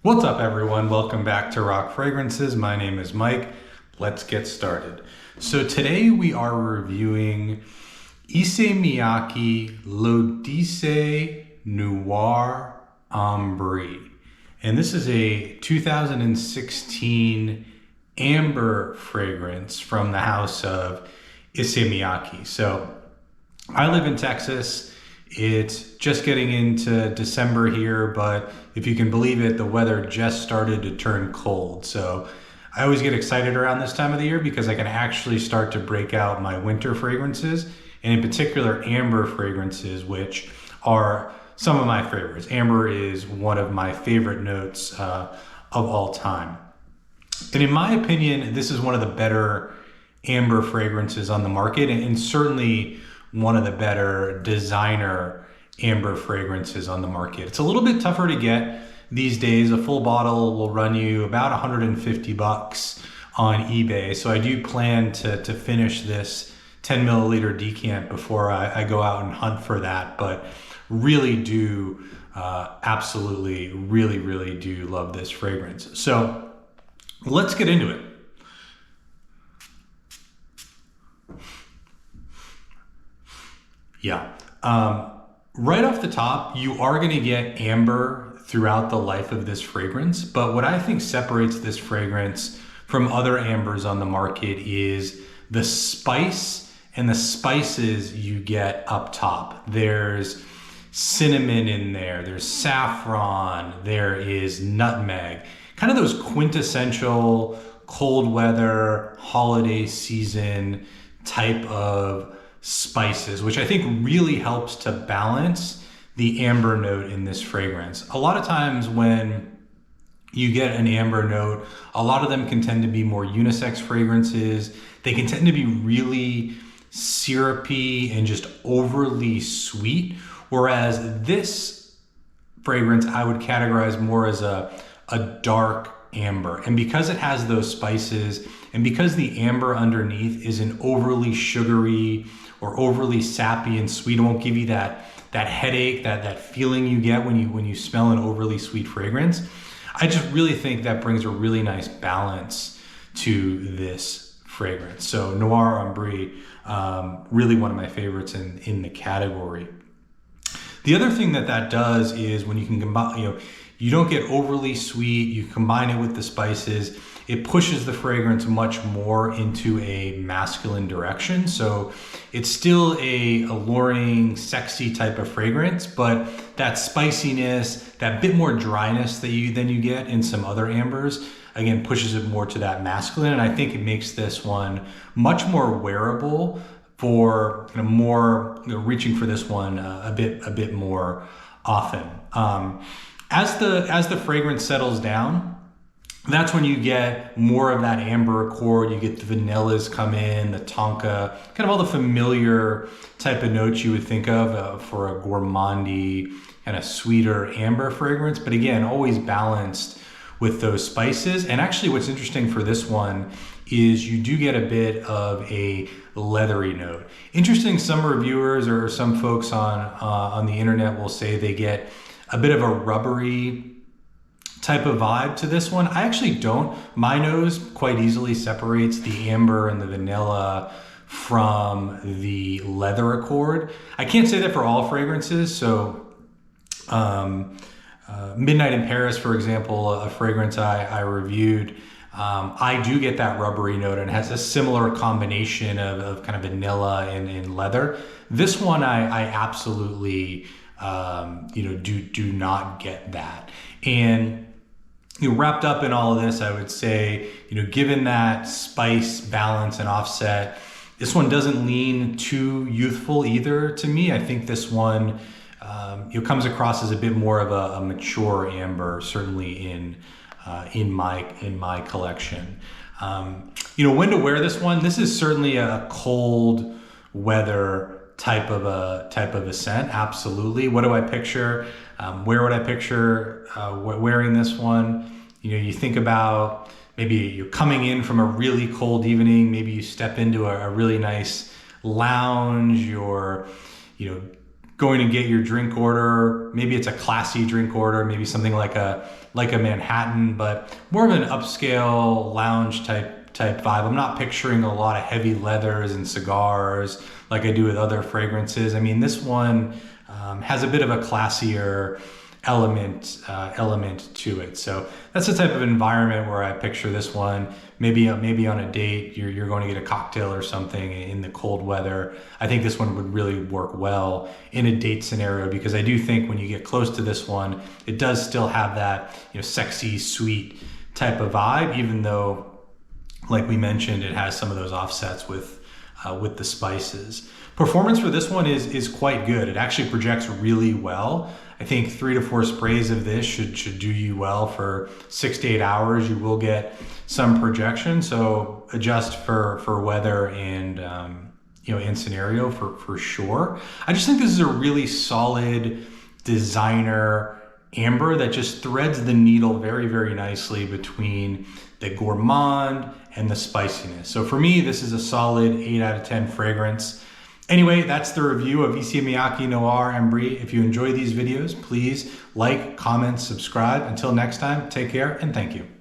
What's up, everyone? Welcome back to Rock Fragrances. My name is Mike. Let's get started. So today we are reviewing Issey Miyake L'Odyssée Noir Ambre. And this is a 2016 amber fragrance from the house of Issey Miyake. So I live in Texas. It's just getting into December here, but if you can believe it, the weather just started to turn cold. So I always get excited around this time of the year because I can actually start to break out my winter fragrances, and in particular amber fragrances, which are some of my favorites. Amber is one of my favorite notes of all time. And in my opinion, this is one of the better amber fragrances on the market, and certainly one of the better designer amber fragrances on the market. It's a little bit tougher to get these days. A full bottle will run you about 150 bucks on eBay. So I do plan to finish this 10 milliliter decant before I go out and hunt for that. But really do, absolutely, really do love this fragrance. So let's get into it. Yeah. Right off the top, you are going to get amber throughout the life of this fragrance. But what I think separates this fragrance from other ambers on the market is the spice and the spices you get up top. There's cinnamon in there, there's saffron, there is nutmeg, kind of those quintessential cold weather, holiday season type of spices, which I think really helps to balance the amber note in this fragrance. A lot of times when you get an amber note, a lot of them can tend to be more unisex fragrances. They can tend to be really syrupy and just overly sweet. Whereas this fragrance I would categorize more as a dark amber. And because it has those spices, and because the amber underneath isn't overly sugary or overly sappy and sweet, it won't give you that headache, that feeling you get when you smell an overly sweet fragrance. I just really think that brings a really nice balance to this fragrance. So Noir Ambre, really one of my favorites in the category. The other thing that does is when you can combine, you don't get overly sweet, you combine it with the spices, it pushes the fragrance much more into a masculine direction. So it's still a alluring, sexy type of fragrance, but that spiciness, that bit more dryness than you get in some other ambers, again, pushes it more to that masculine. And I think it makes this one much more wearable for more reaching for this one a bit more often. As the fragrance settles down, that's when you get more of that amber accord. You get the vanillas come in, the tonka, kind of all the familiar type of notes you would think of for a gourmandy and a sweeter amber fragrance. But again, always balanced with those spices. And actually what's interesting for this one is you do get a bit of a leathery note. Interesting, some reviewers or some folks on the internet will say they get a bit of a rubbery type of vibe to this one. I actually don't. My nose quite easily separates the amber and the vanilla from the leather accord. I can't say that for all fragrances. So Midnight in Paris, for example, a fragrance I reviewed, I do get that rubbery note and has a similar combination of kind of vanilla and leather. This one I absolutely do not get that. And wrapped up in all of this, I would say, given that spice balance and offset, this one doesn't lean too youthful either to me. I think this one comes across as a bit more of a mature amber, certainly in my collection. When to wear this one? This is certainly a cold weather type of a scent. Absolutely. What do I picture? Where would I picture wearing this one? You think about maybe you're coming in from a really cold evening. Maybe you step into a really nice lounge. You're, going to get your drink order, maybe it's a classy drink order, maybe something like a Manhattan, but more of an upscale lounge type vibe. I'm not picturing a lot of heavy leathers and cigars like I do with other fragrances. I mean, this one has a bit of a classier element to it. So that's the type of environment where I picture this one. Maybe on a date, you're going to get a cocktail or something in the cold weather. I think this one would really work well in a date scenario, because I do think when you get close to this one, it does still have that, you know, sexy, sweet type of vibe, even though, like we mentioned, it has some of those offsets with the spices. Performance for this one is quite good. It actually projects really well. I think 3 to 4 sprays of this should do you well for 6 to 8 hours. You will get some projection, so adjust for weather and in scenario for sure. I just think this is a really solid designer amber that just threads the needle very, very nicely between the gourmand and the spiciness. So for me, this is a solid 8 out of 10 fragrance. Anyway, that's the review of Issey Miyake Noir Ambre. If you enjoy these videos, please like, comment, subscribe. Until next time, take care and thank you.